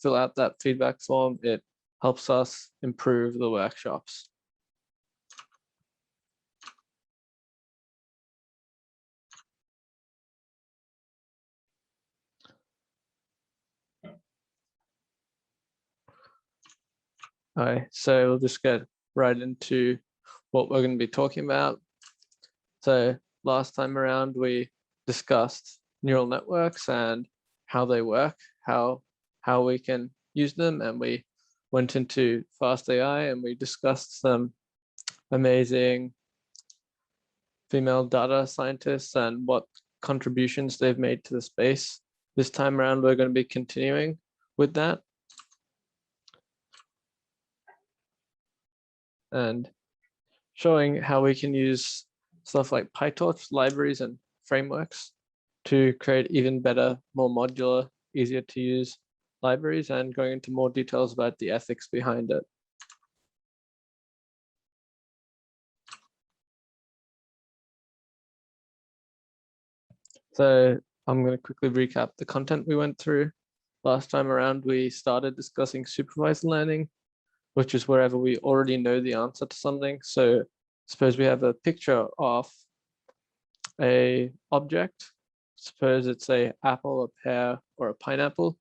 fill out that feedback form. It helps us improve the workshops. All right, so we'll just get right into what we're going to be talking about. So last time around, we discussed neural networks and how they work, how we can use them, and we went into fast AI and we discussed some amazing female data scientists and what contributions they've made to the space. This time around, we're going to be continuing with that. And showing how we can use stuff like PyTorch libraries and frameworks to create even better, more modular, easier to use libraries, and going into more details about the ethics behind it. So I'm going to quickly recap the content we went through. Last time around, we started discussing supervised learning, which is wherever we already know the answer to something. So suppose we have a picture of a object. Suppose it's a apple, a pear, or a pineapple.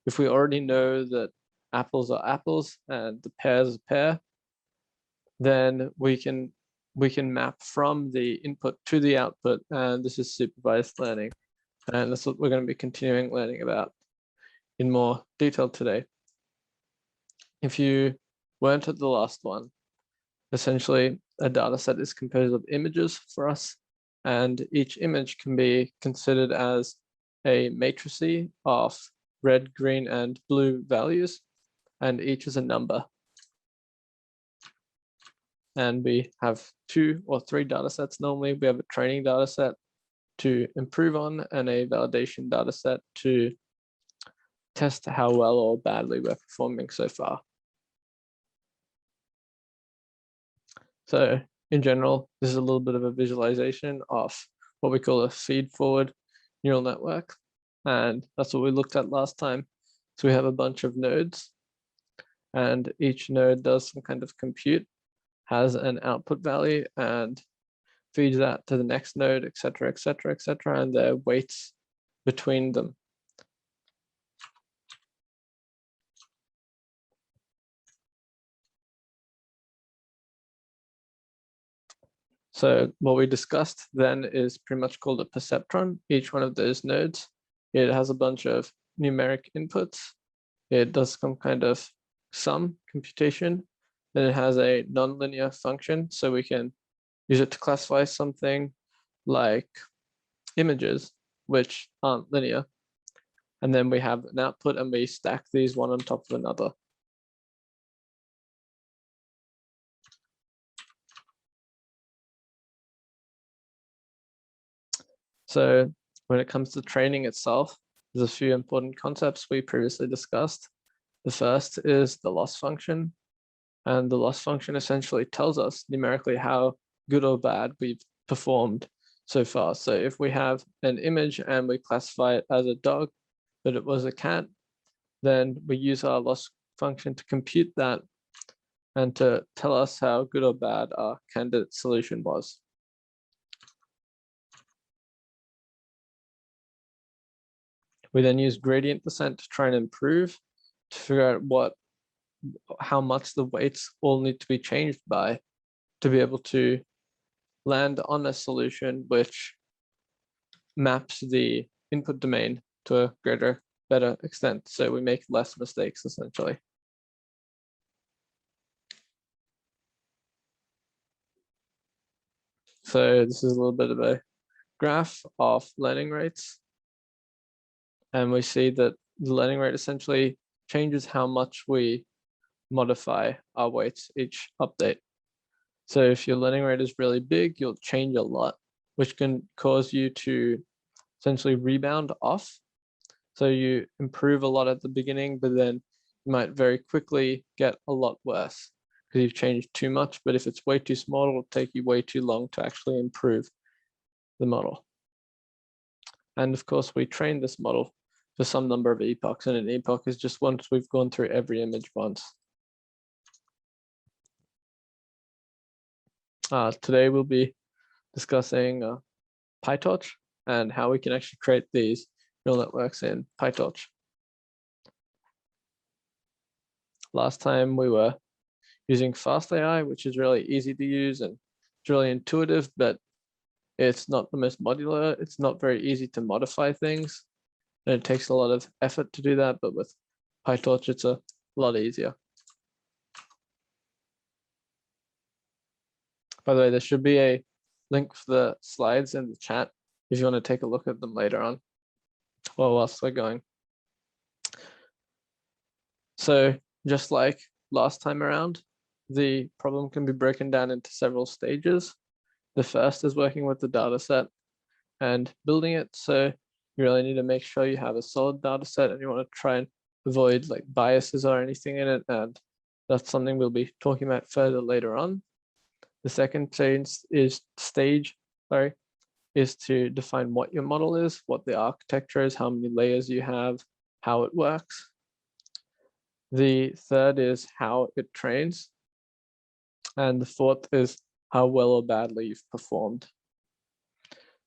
If we already know that apples are apples and the pear is a pear, then we can map from the input to the output, and this is supervised learning. And that's what we're going to be continuing learning about in more detail today. If you weren't at the last one, essentially a data set is composed of images for us, and each image can be considered as a matrix of red, green, and blue values, and each is a number. And we have 2 or 3 data sets normally. We have a training data set to improve on and a validation data set to test how well or badly we're performing so far. So in general, this is a little bit of a visualization of what we call a feed-forward neural network. And that's what we looked at last time. So we have a bunch of nodes, and each node does some kind of compute, has an output value, and feeds that to the next node, et cetera, et cetera, et cetera, and there are weights between them. So what we discussed then is pretty much called a perceptron. Each one of those nodes, it has a bunch of numeric inputs. It does some kind of sum computation. Then it has a nonlinear function, so we can use it to classify something like images, which aren't linear. And then we have an output, and we stack these one on top of another. So when it comes to training itself, there's a few important concepts we previously discussed. The first is the loss function. And the loss function essentially tells us numerically how good or bad we've performed so far. So if we have an image and we classify it as a dog, but it was a cat, then we use our loss function to compute that and to tell us how good or bad our candidate solution was. We then use gradient descent to try and improve, to figure out how much the weights all need to be changed by to be able to land on a solution which maps the input domain to a greater, better extent. So we make less mistakes essentially. So this is a little bit of a graph of learning rates. And we see that the learning rate essentially changes how much we modify our weights each update. So if your learning rate is really big, you'll change a lot, which can cause you to essentially rebound off. So you improve a lot at the beginning, but then you might very quickly get a lot worse because you've changed too much. But if it's way too small, it'll take you way too long to actually improve the model. And of course, we train this model the some number of epochs, and an epoch is just once we've gone through every image once. Today we'll be discussing PyTorch and how we can actually create these neural networks in PyTorch. Last time we were using FastAI, which is really easy to use and it's really intuitive, but it's not the most modular. It's not very easy to modify things, and it takes a lot of effort to do that. But with PyTorch, it's a lot easier. By the way, there should be a link for the slides in the chat if you want to take a look at them later on, or whilst we're going. So just like last time around, the problem can be broken down into several stages. The first is working with the data set and building it. So you really need to make sure you have a solid data set, and you want to try and avoid like biases or anything in it. And that's something we'll be talking about further later on. The second stage is to define what your model is, what the architecture is, how many layers you have, how it works. The third is how it trains. And the fourth is how well or badly you've performed.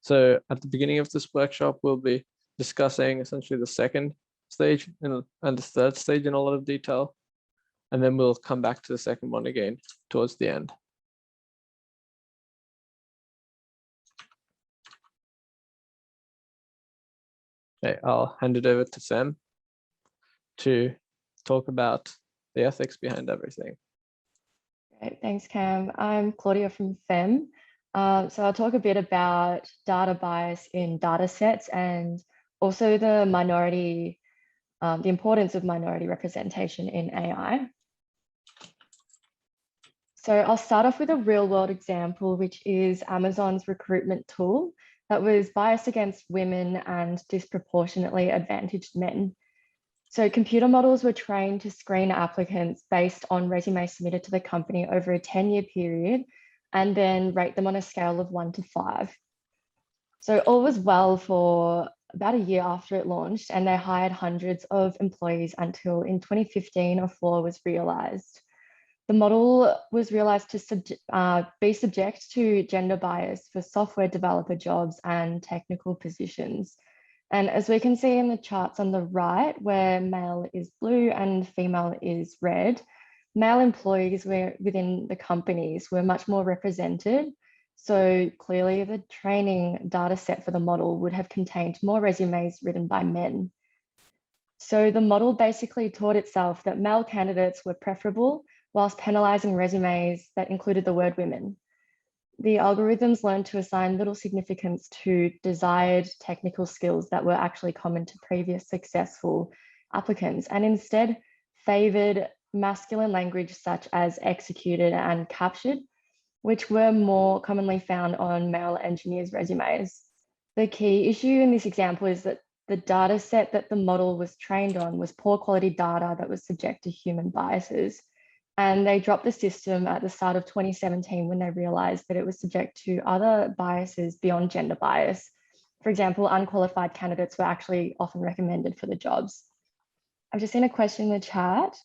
So at the beginning of this workshop, we'll be discussing essentially the second stage and the third stage in a lot of detail. And then we'll come back to the second one again towards the end. Okay, I'll hand it over to FEM to talk about the ethics behind everything. Great, thanks, Cam. I'm Claudia from FEM. So I'll talk a bit about data bias in data sets and also the importance of minority representation in AI. So I'll start off with a real world example, which is Amazon's recruitment tool that was biased against women and disproportionately advantaged men. So computer models were trained to screen applicants based on resumes submitted to the company over a 10-year period and then rate them on a scale of 1 to 5. So all was well for about a year after it launched, and they hired hundreds of employees until in 2015 a flaw was realized. The model was realized to be subject to gender bias for software developer jobs and technical positions. And as we can see in the charts on the right, where male is blue and female is red, male employees within the companies were much more represented. So clearly the training data set for the model would have contained more resumes written by men. So the model basically taught itself that male candidates were preferable whilst penalizing resumes that included the word women. The algorithms learned to assign little significance to desired technical skills that were actually common to previous successful applicants, and instead favored masculine language such as executed and captured, which were more commonly found on male engineers' resumes. The key issue in this example is that the data set that the model was trained on was poor quality data that was subject to human biases. And they dropped the system at the start of 2017 when they realized that it was subject to other biases beyond gender bias. For example, unqualified candidates were actually often recommended for the jobs. I've just seen a question in the chat.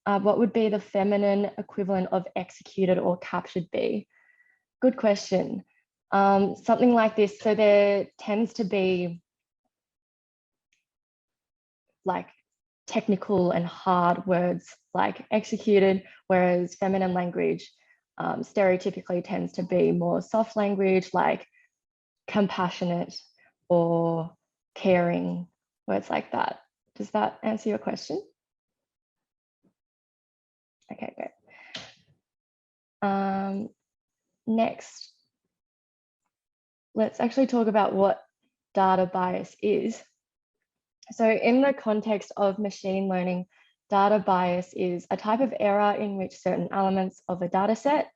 What would be the feminine equivalent of executed or captured be? Good question. Something like this. So there tends to be like technical and hard words like executed, whereas feminine language stereotypically tends to be more soft language like compassionate or caring, words like that. Does that answer your question? Okay, great. Next, let's actually talk about what data bias is. So in the context of machine learning, data bias is a type of error in which certain elements of a data set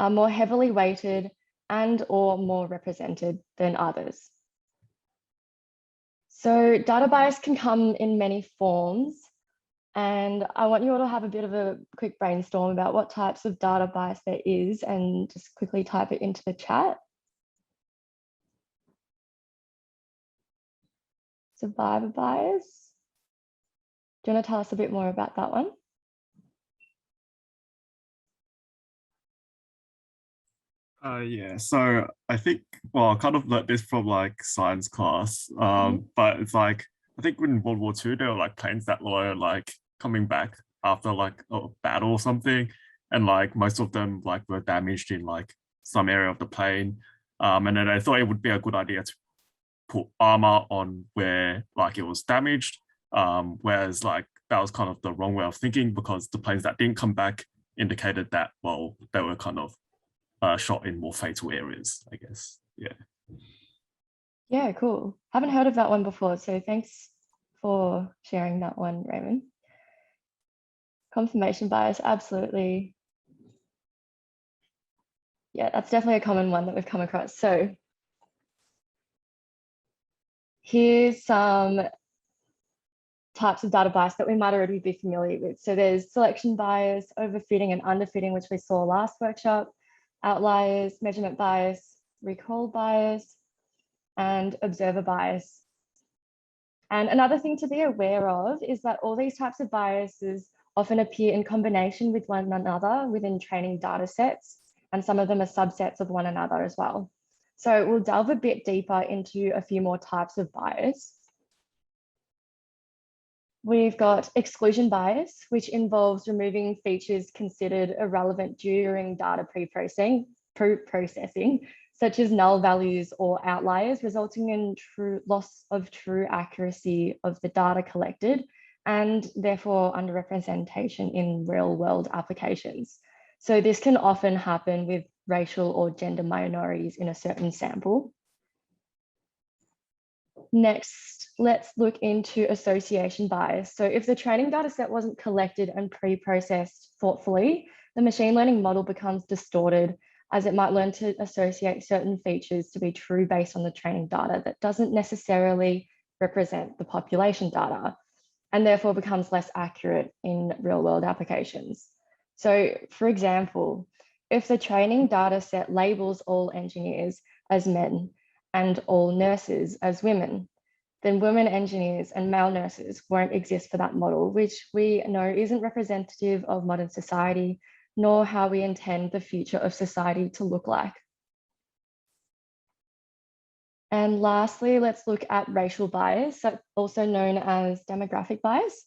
are more heavily weighted and or more represented than others. So data bias can come in many forms, and I want you all to have a bit of a quick brainstorm about what types of data bias there is and just quickly type it into the chat. Survivor bias. Do you want to tell us a bit more about that one? Yeah, so I think, well, I kind of learned this from like science class, Mhm. but it's like, I think in World War II, there were like planes that were like coming back after like a battle or something. And like most of them like were damaged in like some area of the plane. And then I thought it would be a good idea to put armor on where like it was damaged. Whereas like that was kind of the wrong way of thinking because the planes that didn't come back indicated that, well, they were kind of shot in more fatal areas, I guess. Yeah. Yeah, cool. Haven't heard of that one before, so thanks for sharing that one, Raymond. Confirmation bias, absolutely. Yeah, that's definitely a common one that we've come across. So here's some types of data bias that we might already be familiar with. So there's selection bias, overfitting and underfitting, which we saw last workshop, outliers, measurement bias, recall bias, and observer bias. And another thing to be aware of is that all these types of biases often appear in combination with one another within training data sets, and some of them are subsets of one another as well. So we'll delve a bit deeper into a few more types of bias. We've got exclusion bias, which involves removing features considered irrelevant during data pre-processing, such as null values or outliers, resulting in loss of true accuracy of the data collected and therefore underrepresentation in real-world applications. So this can often happen with racial or gender minorities in a certain sample. Next, let's look into association bias. So if the training data set wasn't collected and pre-processed thoughtfully, the machine learning model becomes distorted as it might learn to associate certain features to be true based on the training data that doesn't necessarily represent the population data, and therefore becomes less accurate in real-world applications. So for example, if the training data set labels all engineers as men and all nurses as women, then women engineers and male nurses won't exist for that model, which we know isn't representative of modern society, nor how we intend the future of society to look like. And lastly, let's look at racial bias, also known as demographic bias.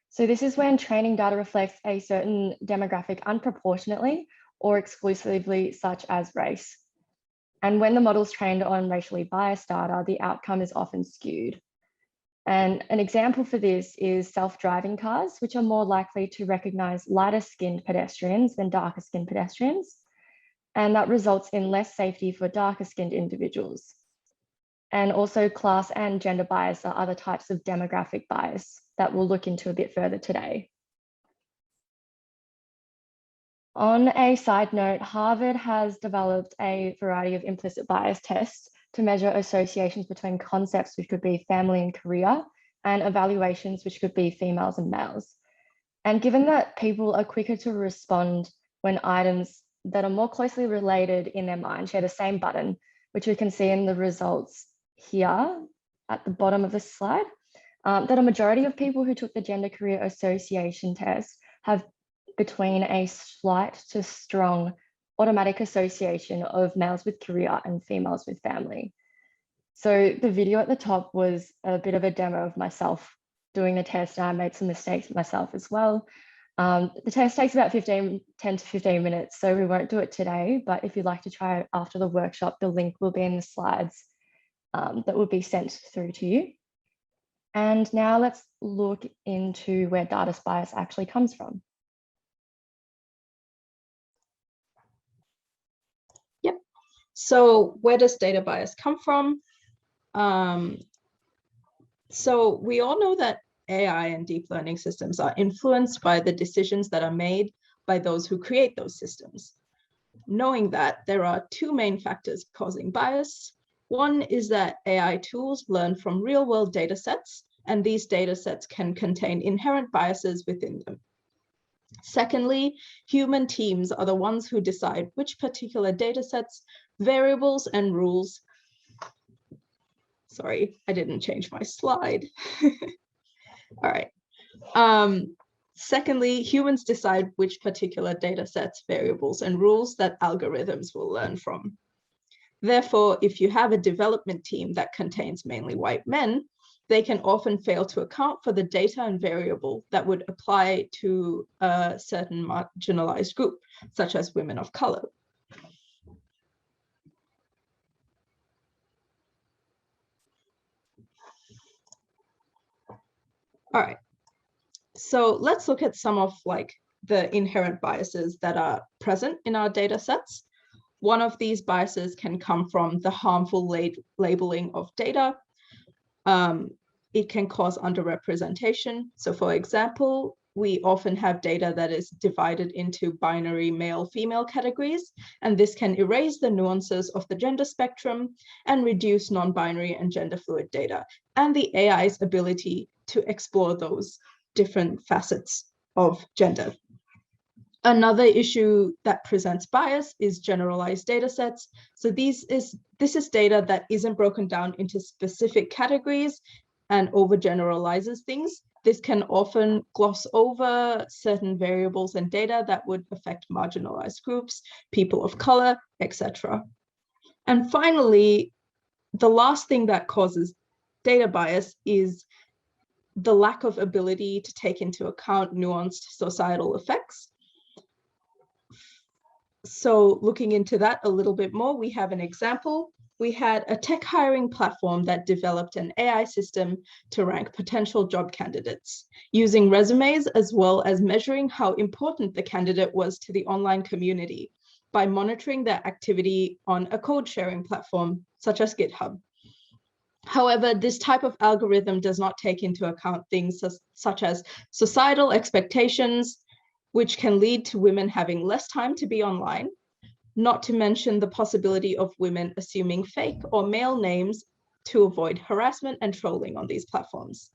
So this is when training data reflects a certain demographic unproportionately or exclusively, such as race. And when the model's trained on racially biased data, the outcome is often skewed. And an example for this is self-driving cars, which are more likely to recognize lighter-skinned pedestrians than darker-skinned pedestrians. And that results in less safety for darker-skinned individuals. And also class and gender bias are other types of demographic bias that we'll look into a bit further today. On a side note, Harvard has developed a variety of implicit bias tests to measure associations between concepts, which could be family and career, and evaluations, which could be females and males. And given that people are quicker to respond when items that are more closely related in their mind share the same button, which we can see in the results here at the bottom of the slide, that a majority of people who took the gender career association test have between a slight to strong automatic association of males with career and females with family. So the video at the top was a bit of a demo of myself doing the test, and I made some mistakes myself as well. The test takes about 10 to 15 minutes, so we won't do it today, but if you'd like to try it after the workshop, the link will be in the slides that will be sent through to you. And now let's look into where data bias actually comes from. Yep. So where does data bias come from? So we all know that AI and deep learning systems are influenced by the decisions that are made by those who create those systems. Knowing that, there are two main factors causing bias. One is that AI tools learn from real-world data sets, and these data sets can contain inherent biases within them. Secondly, human teams are the ones who decide which particular data sets, variables, and rules. Sorry, I didn't change my slide. All right. Secondly, humans decide which particular data sets, variables, and rules that algorithms will learn from. Therefore, if you have a development team that contains mainly white men, they can often fail to account for the data and variable that would apply to a certain marginalized group, such as women of color. All right, so let's look at some of the inherent biases that are present in our data sets. One of these biases can come from the harmful labeling of data. It can cause underrepresentation. So for example, we often have data that is divided into binary male-female categories, and this can erase the nuances of the gender spectrum and reduce non-binary and gender fluid data, and the AI's ability to explore those different facets of gender. Another issue that presents bias is generalized data sets. So this is data that isn't broken down into specific categories and overgeneralizes things. This can often gloss over certain variables and data that would affect marginalized groups, people of color, etc. And finally, the last thing that causes data bias is the lack of ability to take into account nuanced societal effects. So looking into that a little bit more, we have an example. We had a tech hiring platform that developed an AI system to rank potential job candidates, using resumes as well as measuring how important the candidate was to the online community by monitoring their activity on a code sharing platform, such as GitHub. However, this type of algorithm does not take into account things such as societal expectations, which can lead to women having less time to be online, not to mention the possibility of women assuming fake or male names to avoid harassment and trolling on these platforms.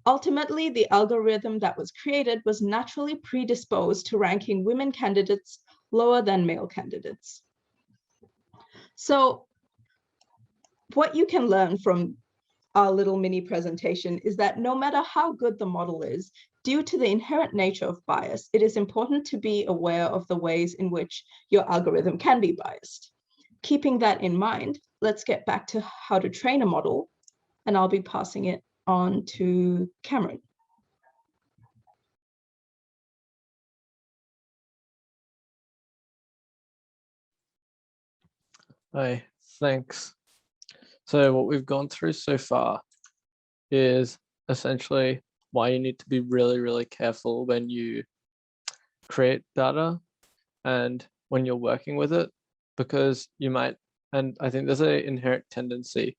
Ultimately, the algorithm that was created was naturally predisposed to ranking women candidates lower than male candidates. So what you can learn from our little mini presentation is that no matter how good the model is, due to the inherent nature of bias, it is important to be aware of the ways in which your algorithm can be biased. Keeping that in mind, let's get back to how to train a model, and I'll be passing it on to Cameron. Hi, thanks. So what we've gone through so far is essentially why you need to be really, really careful when you create data and when you're working with it, because you might, and I think there's an inherent tendency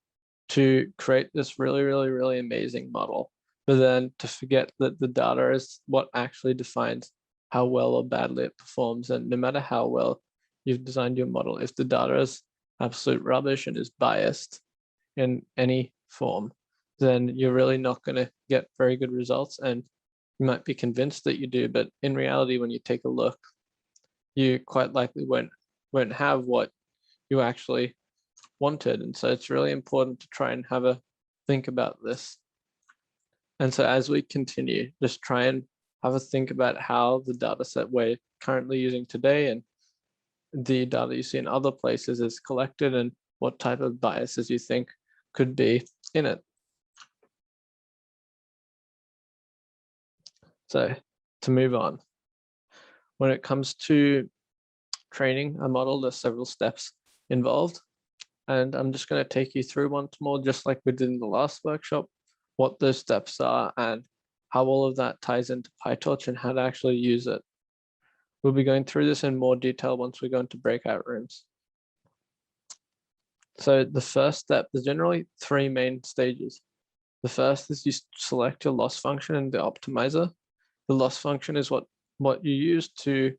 to create this really, really, really amazing model, but then to forget that the data is what actually defines how well or badly it performs. And no matter how well you've designed your model, if the data is absolute rubbish and is biased in any form, then you're really not going to get very good results. And you might be convinced that you do, but in reality, when you take a look, you quite likely won't have what you actually wanted. And so it's really important to try and have a think about this. And so as we continue, just try and have a think about how the data set we're currently using today and the data you see in other places is collected and what type of biases you think could be in it. So to move on, when it comes to training a model, there's several steps involved. And I'm just going to take you through once more, just like we did in the last workshop, what those steps are and how all of that ties into PyTorch and how to actually use it. We'll be going through this in more detail once we go into breakout rooms. So the first step, there's generally three main stages. The first is you select your loss function in the optimizer. The loss function is what you use to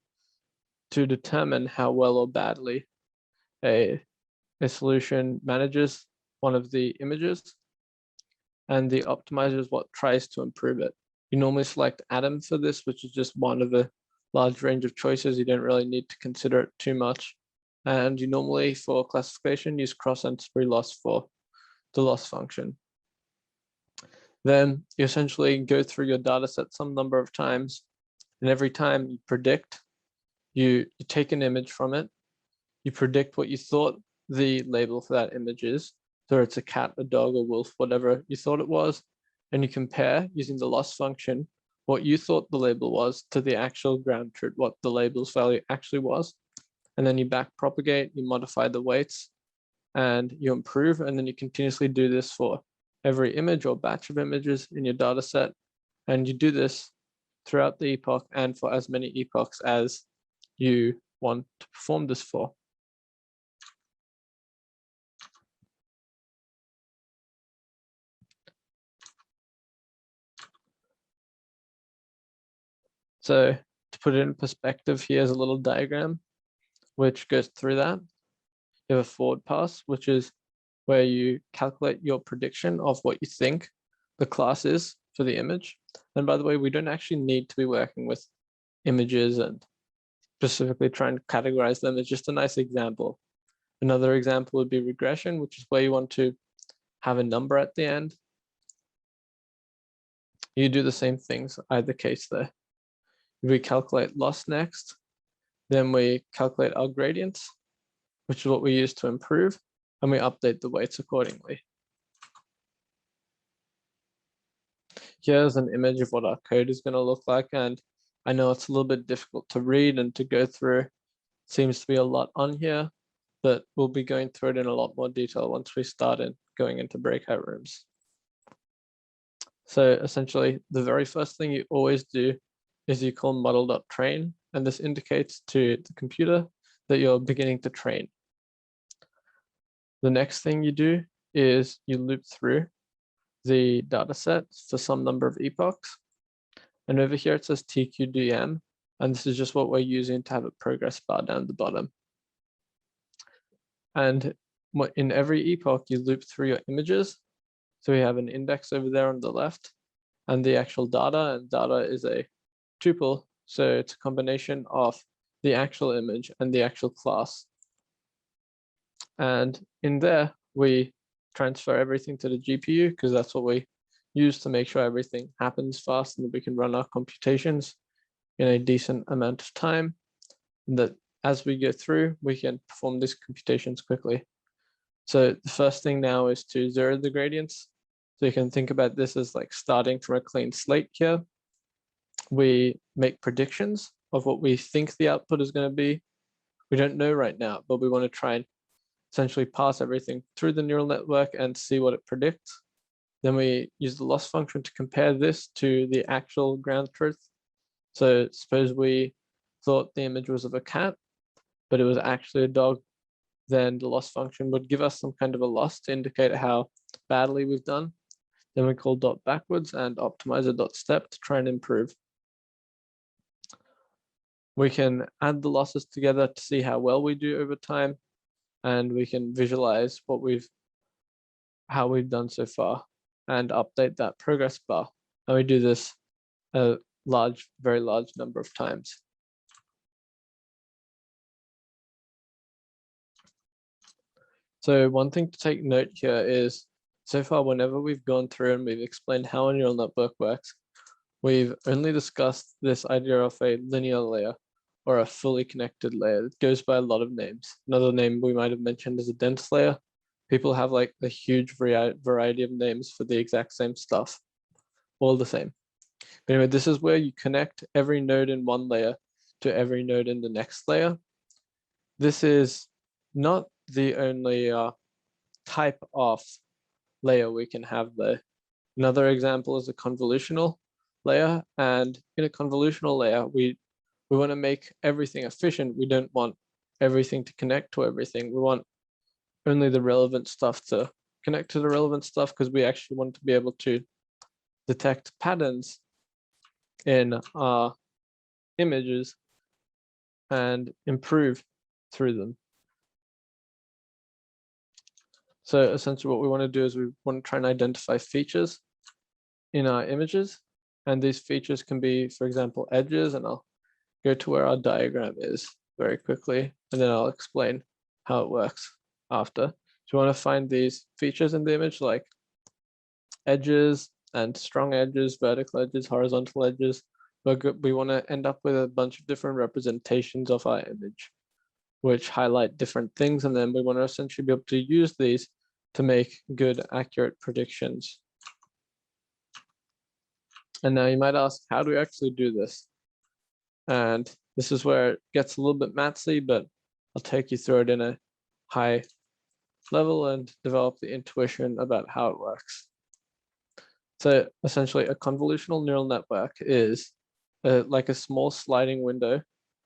determine how well or badly a solution manages one of the images. And the optimizer is what tries to improve it. You normally select Atom for this, which is just one of a large range of choices. You don't really need to consider it too much. And you normally, for classification, use cross-entropy loss for the loss function. Then you essentially go through your data set some number of times, and every time you predict, you take an image from it, you predict what you thought the label for that image is, so it's a cat, a dog, a wolf, whatever you thought it was, and you compare using the loss function what you thought the label was to the actual ground truth, what the label's value actually was, and then you back propagate, you modify the weights, and you improve, and then you continuously do this for every image or batch of images in your data set, and you do this throughout the epoch and for as many epochs as you want to perform this for. So to put it in perspective, here's a little diagram which goes through that. You have a forward pass, which is where you calculate your prediction of what you think the class is for the image. And by the way, we don't actually need to be working with images and specifically trying to categorize them. It's just a nice example. Another example would be regression, which is where you want to have a number at the end. You do the same things, either case there. We calculate loss next, then we calculate our gradients, which is what we use to improve, and we update the weights accordingly. Here's an image of what our code is going to look like, and I know it's a little bit difficult to read and to go through. Seems to be a lot on here, but we'll be going through it in a lot more detail once we start going into breakout rooms. So essentially, the very first thing you always do is you call model.train, and this indicates to the computer that you're beginning to train. The next thing you do is you loop through the data set for some number of epochs. And over here it says TQDM, and this is just what we're using to have a progress bar down the bottom. And in every epoch, you loop through your images. So we have an index over there on the left and the actual data, and data is a tuple. So it's a combination of the actual image and the actual class. And in there, we transfer everything to the GPU because that's what we use to make sure everything happens fast and that we can run our computations in a decent amount of time. And that as we go through, we can perform these computations quickly. So the first thing now is to zero the gradients. So you can think about this as like starting from a clean slate here. We make predictions of what we think the output is going to be. We don't know right now, but we want to try and essentially pass everything through the neural network and see what it predicts. Then we use the loss function to compare this to the actual ground truth. So suppose we thought the image was of a cat, but it was actually a dog, then the loss function would give us some kind of a loss to indicate how badly we've done. Then we call dot backwards and optimizer dot step to try and improve. We can add the losses together to see how well we do over time, and we can visualize how we've done so far and update that progress bar. And we do this a very large number of times. So one thing to take note here is, so far, whenever we've gone through and we've explained how a neural network works, we've only discussed this idea of a linear layer or a fully connected layer. It goes by a lot of names. Another name we might have mentioned is a dense layer. People have like a huge variety of names for the exact same stuff, all the same. But anyway, this is where you connect every node in one layer to every node in the next layer. This is not the only type of layer we can have there. Another example is a convolutional layer, and in a convolutional layer, we want to make everything efficient. We don't want everything to connect to everything. We want only the relevant stuff to connect to the relevant stuff because we actually want to be able to detect patterns in our images and improve through them. So essentially what we want to do is we want to try and identify features in our images. And these features can be, for example, edges, and I'll go to where our diagram is very quickly, and then I'll explain how it works after. So you want to find these features in the image like edges and strong edges, vertical edges, horizontal edges. We want to end up with a bunch of different representations of our image, which highlight different things. And then we want to essentially be able to use these to make good, accurate predictions. And now you might ask, how do we actually do this? And this is where it gets a little bit mathsy, but I'll take you through it in a high level and develop the intuition about how it works. So essentially a convolutional neural network is like a small sliding window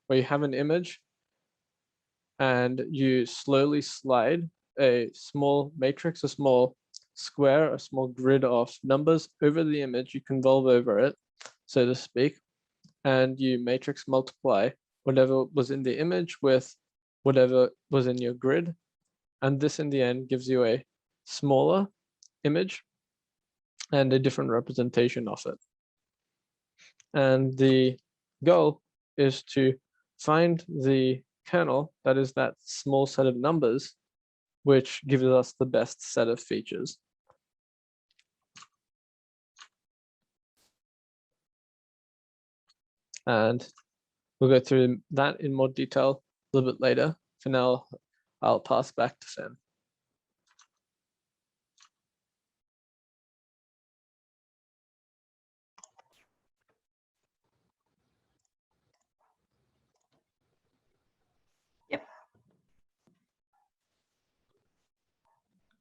where you have an image and you slowly slide a small matrix, a small square, a small grid of numbers over the image. You convolve over it, so to speak, and you matrix multiply whatever was in the image with whatever was in your grid. And this in the end gives you a smaller image and a different representation of it. And the goal is to find the kernel that is that small set of numbers, which gives us the best set of features. And we'll go through that in more detail a little bit later. For now, I'll pass back to FEM.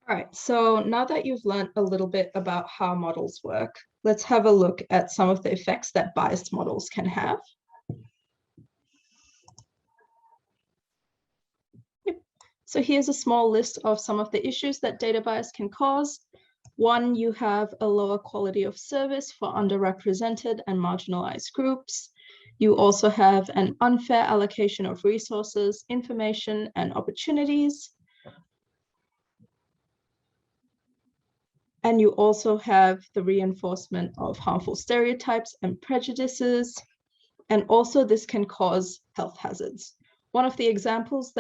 All right, so now that you've learned a little bit about how models work, let's have a look at some of the effects that biased models can have. So here's a small list of some of the issues that data bias can cause. One, you have a lower quality of service for underrepresented and marginalized groups. You also have an unfair allocation of resources, information, and opportunities. And you also have the reinforcement of harmful stereotypes and prejudices. And also this can cause health hazards. One of the examples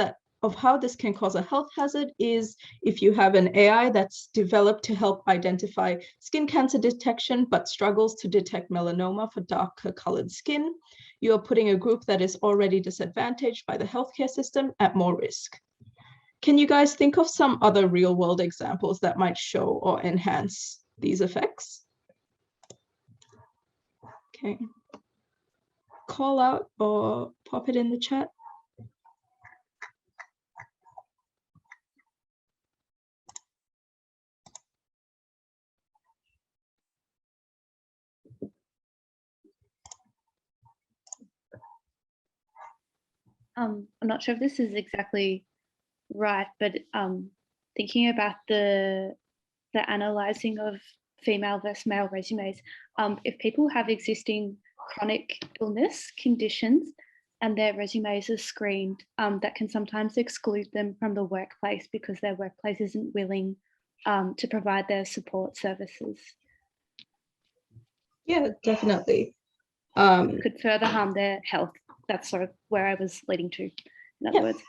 of how this can cause a health hazard is if you have an AI that's developed to help identify skin cancer detection, but struggles to detect melanoma for darker colored skin, you are putting a group that is already disadvantaged by the healthcare system at more risk. Can you guys think of some other real world examples that might show or enhance these effects? Okay. Call out or pop it in the chat. I'm not sure if this is exactly right, but thinking about the analyzing of female versus male resumes, if people have existing chronic illness conditions and their resumes are screened, that can sometimes exclude them from the workplace because their workplace isn't willing to provide their support services. Yeah, definitely. Could further harm their health. That's sort of where I was leading to, in other words.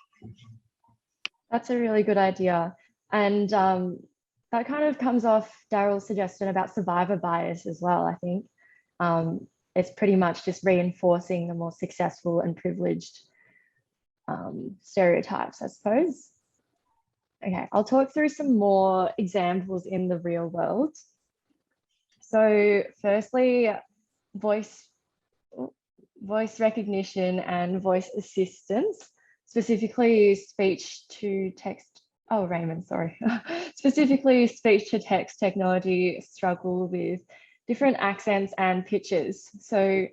That's a really good idea. And that kind of comes off Daryl's suggestion about survivor bias as well, I think. It's pretty much just reinforcing the more successful and privileged stereotypes, I suppose. Okay, I'll talk through some more examples in the real world. So firstly, voice recognition and voice assistance, specifically speech to text. Oh, Raymond, sorry. Specifically speech to text technology struggle with different accents and pitches. So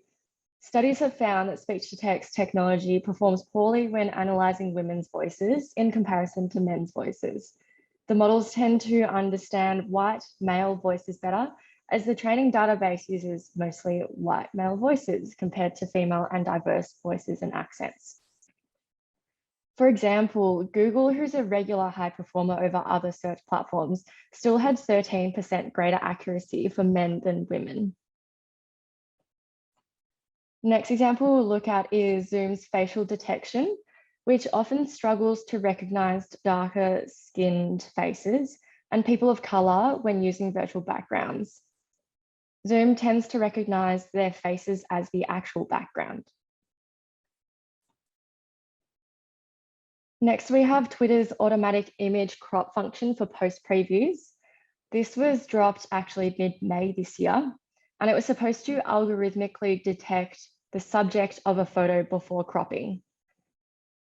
studies have found that speech to text technology performs poorly when analyzing women's voices in comparison to men's voices. The models tend to understand white male voices better, as the training database uses mostly white male voices compared to female and diverse voices and accents. For example, Google, who's a regular high performer over other search platforms, still had 13% greater accuracy for men than women. Next example we'll look at is Zoom's facial detection, which often struggles to recognize darker skinned faces and people of color when using virtual backgrounds. Zoom tends to recognize their faces as the actual background. Next, we have Twitter's automatic image crop function for post previews. This was dropped actually mid-May this year, and it was supposed to algorithmically detect the subject of a photo before cropping.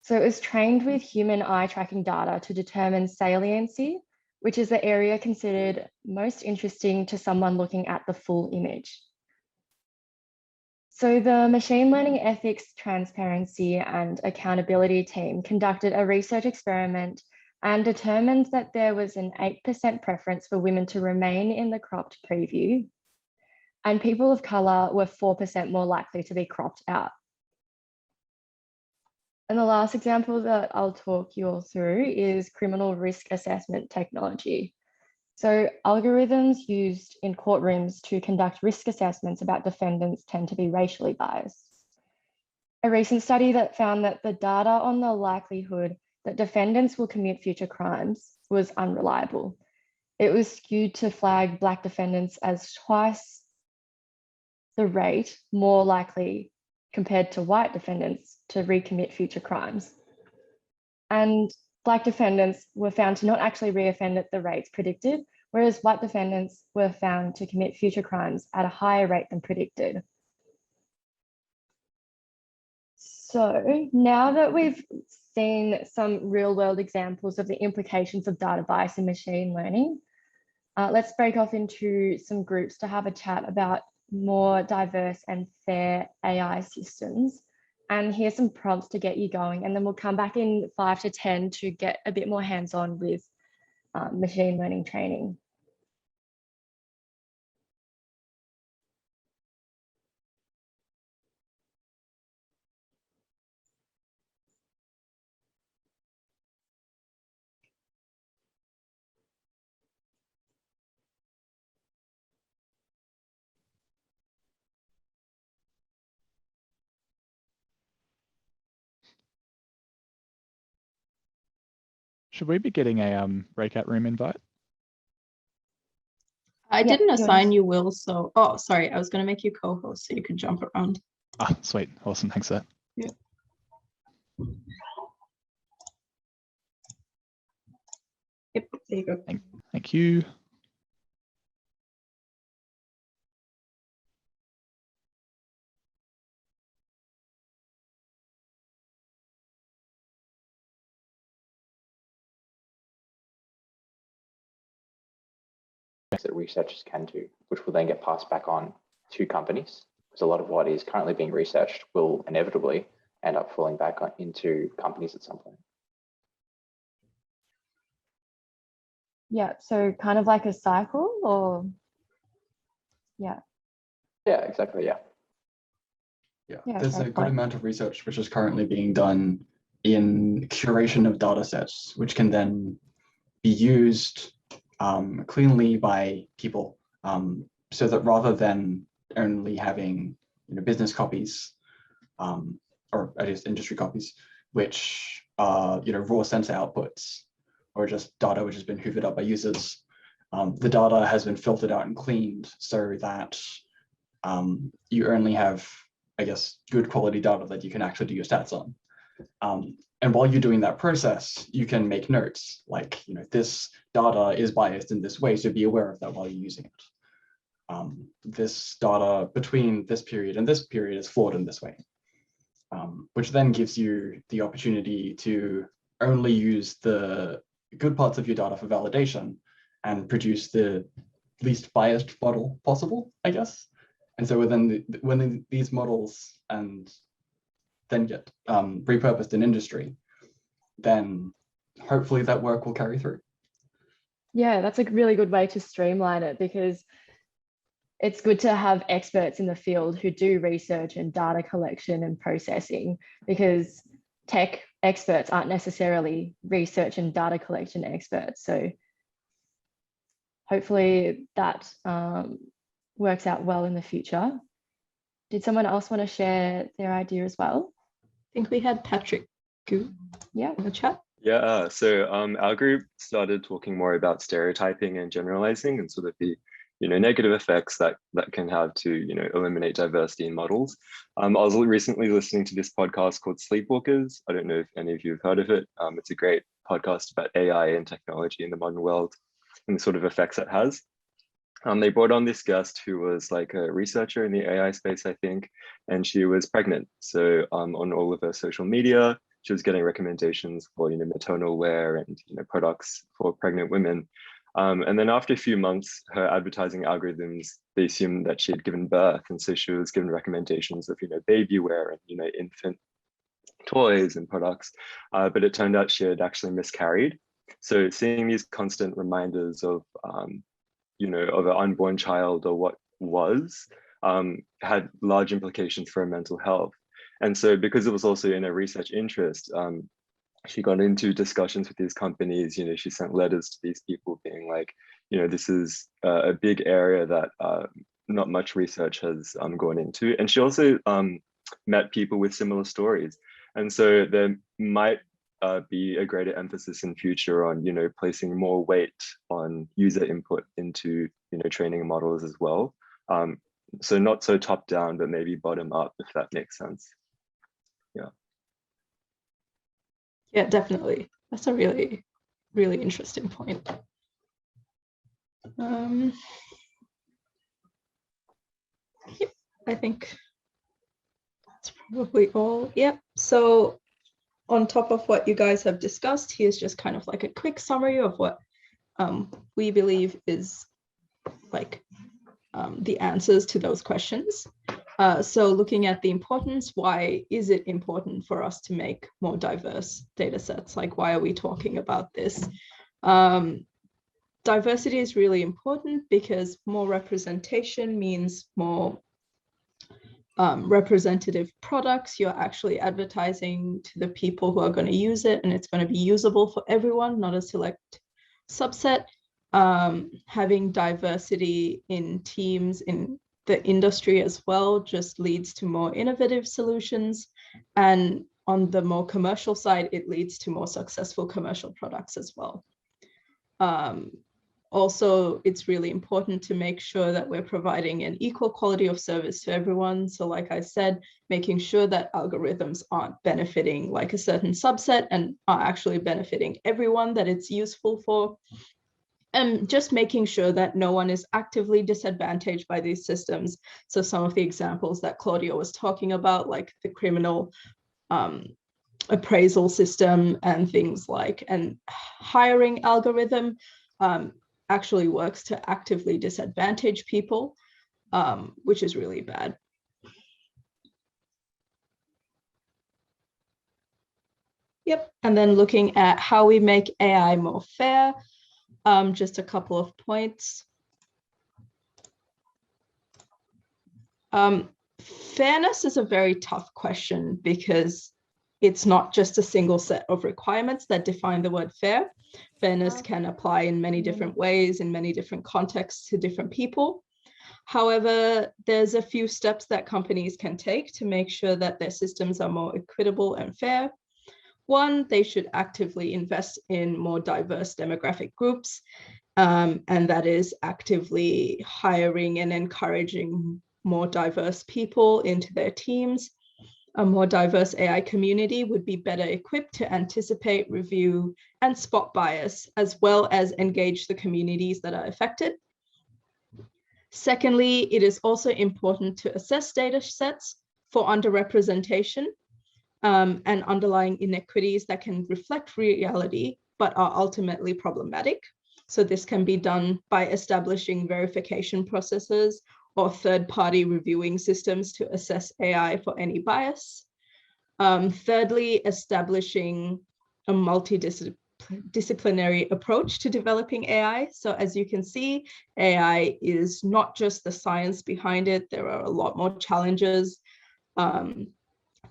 So it was trained with human eye tracking data to determine saliency, which is the area considered most interesting to someone looking at the full image. So the machine learning ethics, transparency, and accountability team conducted a research experiment and determined that there was an 8% preference for women to remain in the cropped preview, and people of color were 4% more likely to be cropped out. And the last example that I'll talk you all through is criminal risk assessment technology. So algorithms used in courtrooms to conduct risk assessments about defendants tend to be racially biased. A recent study that found that the data on the likelihood that defendants will commit future crimes was unreliable. It was skewed to flag Black defendants as twice the rate more likely compared to white defendants to recommit future crimes. And Black defendants were found to not actually reoffend at the rates predicted, whereas white defendants were found to commit future crimes at a higher rate than predicted. So now that we've seen some real-world examples of the implications of data bias in machine learning, let's break off into some groups to have a chat about more diverse and fair AI systems. And here's some prompts to get you going. And then we'll come back in 5 to 10 to get a bit more hands-on with machine learning training. Should we be getting a breakout room invite? I didn't assign you, Will, so, oh, sorry, I was going to make you co-host so you could jump around. Ah, sweet. Awesome. Thanks for that. Yeah. Yep, there you go. Thank you. That researchers can do, which will then get passed back on to companies. Because a lot of what is currently being researched will inevitably end up falling back into companies at some point. Yeah, so kind of like a cycle, or yeah. Yeah, exactly, yeah. Yeah, there's a good amount of research which is currently being done in curation of data sets, which can then be used cleanly by people, so that rather than only having business copies, or at least industry copies, which are raw sensor outputs, or just data which has been hoovered up by users, the data has been filtered out and cleaned so that you only have, I guess, good quality data that you can actually do your stats on. And while you're doing that process, you can make notes like, this data is biased in this way, so be aware of that while you're using it. This data between this period and this period is flawed in this way, which then gives you the opportunity to only use the good parts of your data for validation and produce the least biased model possible, I guess. And so when these models and then get repurposed in industry, then hopefully that work will carry through. Yeah, that's a really good way to streamline it, because it's good to have experts in the field who do research and data collection and processing, because tech experts aren't necessarily research and data collection experts. So hopefully that works out well in the future. Did someone else want to share their idea as well? I think we had Patrick in the chat. Yeah, so our group started talking more about stereotyping and generalizing and sort of the negative effects that can have to, eliminate diversity in models. I was recently listening to this podcast called Sleepwalkers. I don't know if any of you have heard of it. It's a great podcast about AI and technology in the modern world and the sort of effects it has. They brought on this guest who was like a researcher in the AI space, I think, and she was pregnant. So on all of her social media, she was getting recommendations for, maternal wear and, products for pregnant women. And then after a few months, her advertising algorithms, they assumed that she had given birth. And so she was given recommendations of, baby wear and, infant toys and products. But it turned out she had actually miscarried. So seeing these constant reminders of, of an unborn child or what was, had large implications for her mental health. And so because it was also in her research interest, she got into discussions with these companies. She sent letters to these people being like, this is a big area that not much research has gone into. And she also met people with similar stories. And so there might be a greater emphasis in future on, placing more weight on user input into, training models as well. So not so top down, but maybe bottom up, if that makes sense. Yeah. Yeah, definitely. That's a really, really interesting point. Yeah, I think that's probably all. Yep. So on top of what you guys have discussed, here's just kind of like a quick summary of what we believe is like the answers to those questions. So looking at the importance, why is it important for us to make more diverse data sets? Like, why are we talking about this? Diversity is really important because more representation means more representative products. You're actually advertising to the people who are going to use it, and it's going to be usable for everyone, not a select subset. Having diversity in teams in the industry as well just leads to more innovative solutions. And on the more commercial side, it leads to more successful commercial products as well. Also, it's really important to make sure that we're providing an equal quality of service to everyone. So like I said, making sure that algorithms aren't benefiting like a certain subset and are actually benefiting everyone that it's useful for. And just making sure that no one is actively disadvantaged by these systems. So some of the examples that Claudia was talking about, like the criminal appraisal system and things like an hiring algorithm actually works to actively disadvantage people, which is really bad. Yep, and then looking at how we make AI more fair. Just a couple of points. Fairness is a very tough question because it's not just a single set of requirements that define the word fair. Fairness can apply in many different ways, in many different contexts to different people. However, there's a few steps that companies can take to make sure that their systems are more equitable and fair. One, they should actively invest in more diverse demographic groups, and that is actively hiring and encouraging more diverse people into their teams. A more diverse AI community would be better equipped to anticipate, review, and spot bias, as well as engage the communities that are affected. Secondly, it is also important to assess data sets for underrepresentation and underlying inequities that can reflect reality, but are ultimately problematic. So this can be done by establishing verification processes or third-party reviewing systems to assess AI for any bias. Thirdly, establishing a multidisciplinary approach to developing AI. So as you can see, AI is not just the science behind it. There are a lot more challenges.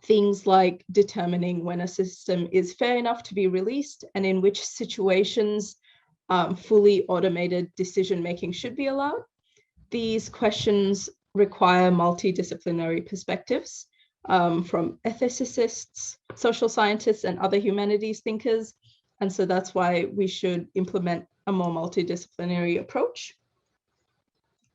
Things like determining when a system is fair enough to be released and in which situations fully automated decision-making should be allowed. These questions require multidisciplinary perspectives from ethicists, social scientists, and other humanities thinkers. And so that's why we should implement a more multidisciplinary approach.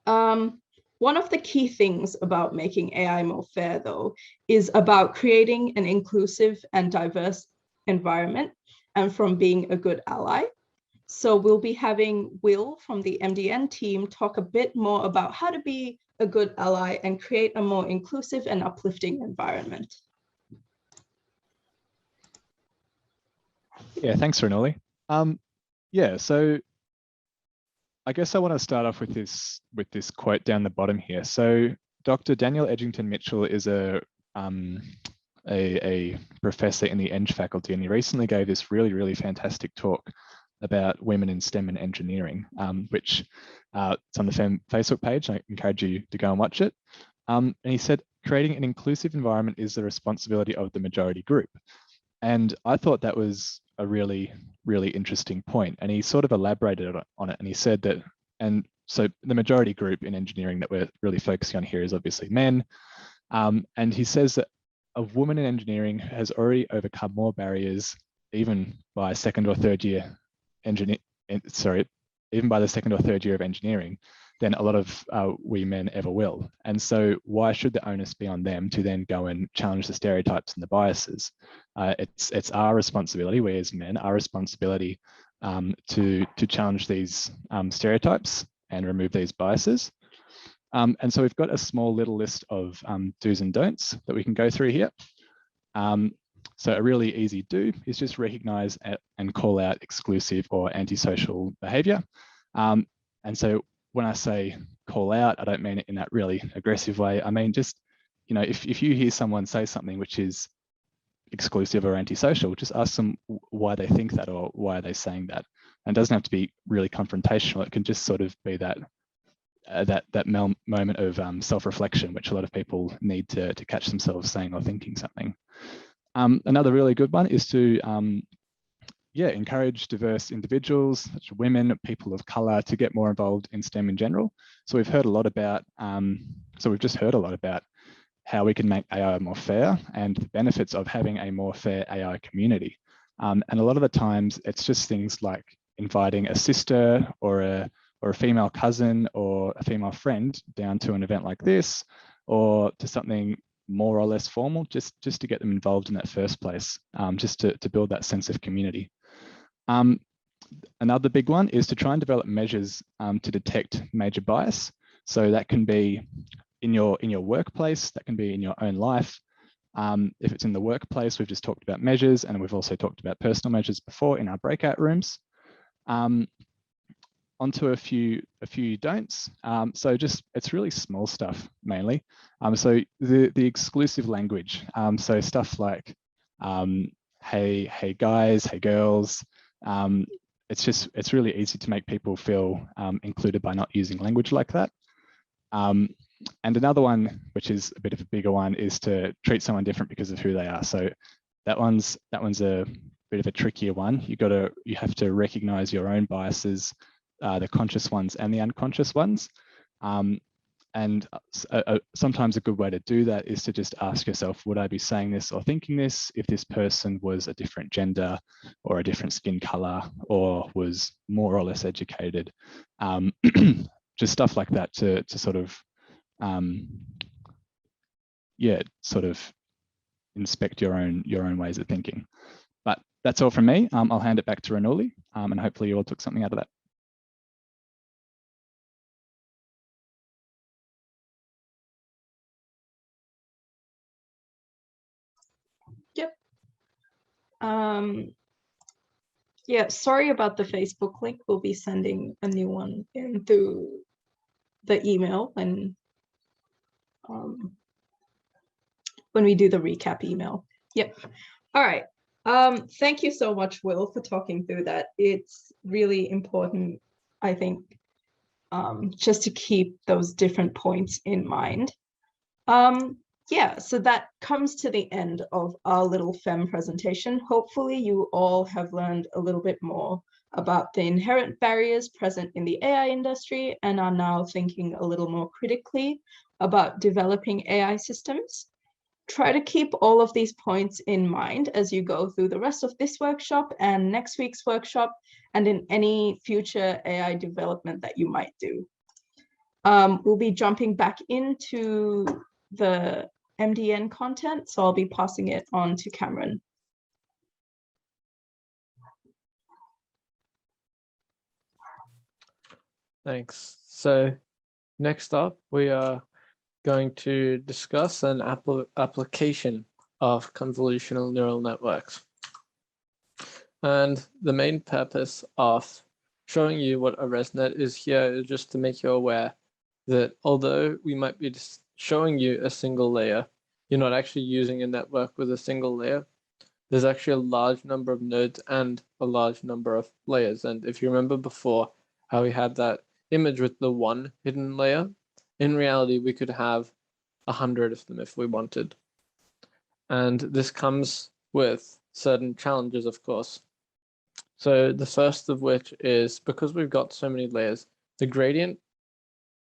One of the key things about making AI more fair, though, is about creating an inclusive and diverse environment and from being a good ally. So we'll be having Will from the MDN team talk a bit more about how to be a good ally and create a more inclusive and uplifting environment. Yeah, thanks, Renoli. Yeah, so I guess I want to start off with this quote down the bottom here. So Dr. Daniel Edgington Mitchell is a professor in the Eng faculty, and he recently gave this really fantastic talk about women in STEM and engineering, which it's on the FEM Facebook page. I encourage you to go and watch it. And he said, creating an inclusive environment is the responsibility of the majority group. And I thought that was a really interesting point. And he sort of elaborated on it. And he said that, and so the majority group in engineering that we're really focusing on here is obviously men. And he says that a woman in engineering has already overcome more barriers, even by second or third year even by the second or third year of engineering, than a lot of we men ever will. And so why should the onus be on them to then go and challenge the stereotypes and the biases? It's our responsibility, we as men, our responsibility to challenge these stereotypes and remove these biases. And so we've got a small little list of do's and don'ts that we can go through here. So a really easy do is just recognize and call out exclusive or antisocial behavior. And so when I say call out, I don't mean it in that really aggressive way. I mean, just, you know, if you hear someone say something which is exclusive or antisocial, just ask them why they think that or why are they saying that. And it doesn't have to be really confrontational. It can just sort of be that moment of self-reflection, which a lot of people need to catch themselves saying or thinking something. Another really good one is to encourage diverse individuals, such as women, people of color, to get more involved in STEM in general. So we've heard a lot about, we've just heard a lot about how we can make AI more fair and the benefits of having a more fair AI community. And a lot of the times it's just things like inviting a sister or a female cousin or a female friend down to an event like this, or to something more or less formal, just to get them involved in that first place, just to build that sense of community. Another big one is to try and develop measures to detect major bias. So that can be in your workplace, that can be in your own life. If it's in the workplace, we've just talked about measures, and we've also talked about personal measures before in our breakout rooms. Onto a few don'ts. So just, it's really small stuff mainly. So the exclusive language. So stuff like, hey guys, hey girls. It's really easy to make people feel included by not using language like that. And another one, which is a bit of a bigger one, is to treat someone different because of who they are. So that one's a bit of a trickier one. You have to recognize your own biases, the conscious ones and the unconscious ones. And sometimes a good way to do that is to just ask yourself, would I be saying this or thinking this if this person was a different gender or a different skin color or was more or less educated? Just stuff like that to sort of, sort of inspect your own ways of thinking. But that's all from me. I'll hand it back to Renoli, and hopefully you all took something out of that. Yep. Yeah, sorry about the Facebook link. We'll be sending a new one in through the email when we do the recap email. Yep. All right. Thank you so much, Will, for talking through that. It's really important, I think, just to keep those different points in mind. Yeah, so that comes to the end of our little FEM presentation. Hopefully you all have learned a little bit more about the inherent barriers present in the AI industry and are now thinking a little more critically about developing AI systems. Try to keep all of these points in mind as you go through the rest of this workshop and next week's workshop and in any future AI development that you might do. We'll be jumping back into the MDN content, so I'll be passing it on to Cameron. Thanks. So next up, we are going to discuss an application of convolutional neural networks. And the main purpose of showing you what a ResNet is here is just to make you aware that although we might be just showing you a single layer, you're not actually using a network with a single layer. There's actually a large number of nodes and a large number of layers. And if you remember before how we had that image with the one hidden layer, in reality, we could have 100 of them if we wanted. And this comes with certain challenges, of course. So the first of which is because we've got so many layers, the gradient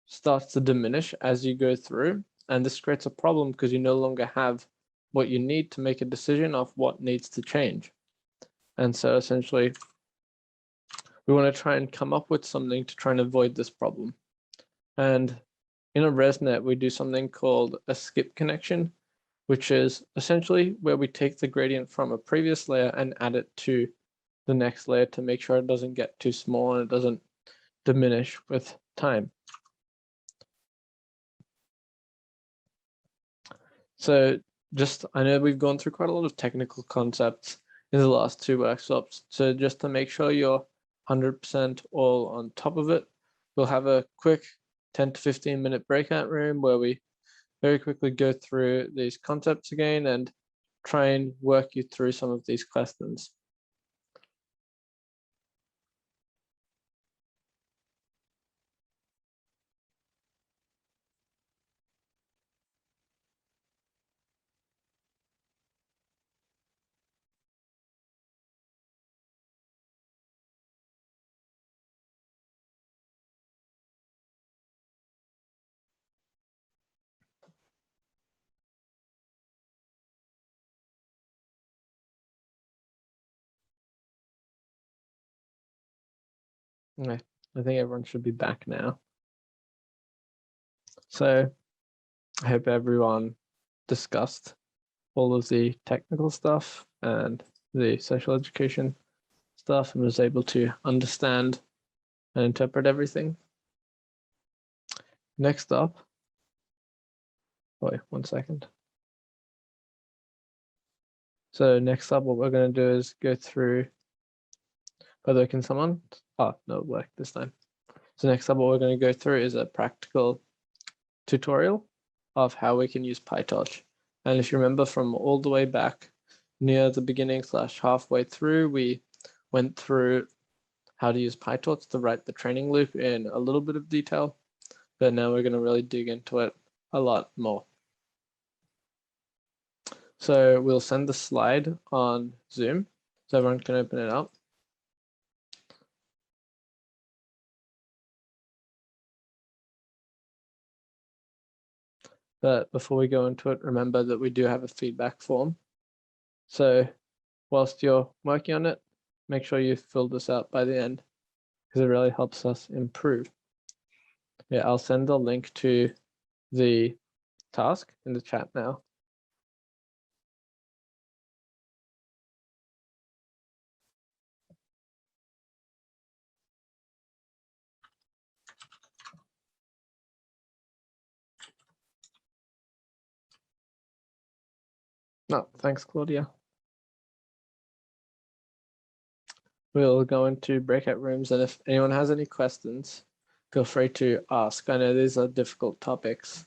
starts to diminish as you go through. And this creates a problem because you no longer have what you need to make a decision of what needs to change. And so essentially, we want to try and come up with something to try and avoid this problem. And in a ResNet, we do something called a skip connection, which is essentially where we take the gradient from a previous layer and add it to the next layer to make sure it doesn't get too small and it doesn't diminish with time. So I know we've gone through quite a lot of technical concepts in the last 2 workshops. So just to make sure you're 100% all on top of it, we'll have a quick 10 to 15 minute breakout room where we very quickly go through these concepts again and try and work you through some of these questions. Okay, I think everyone should be back now. So I hope everyone discussed all of the technical stuff and the social education stuff and was able to understand and interpret everything. Next up, wait 1 second. So next up, what we're going to do is go through, whether can someone, oh, no, it worked this time. So next up, what we're going to go through is a practical tutorial of how we can use PyTorch. And if you remember from all the way back near the beginning / halfway through, we went through how to use PyTorch to write the training loop in a little bit of detail, but now we're going to really dig into it a lot more. So we'll send the slide on Zoom so everyone can open it up. But before we go into it, remember that we do have a feedback form. So whilst you're working on it, make sure you fill this out by the end because it really helps us improve. Yeah, I'll send a link to the task in the chat now. No, thanks, Claudia. We'll go into breakout rooms, and if anyone has any questions, feel free to ask. I know these are difficult topics,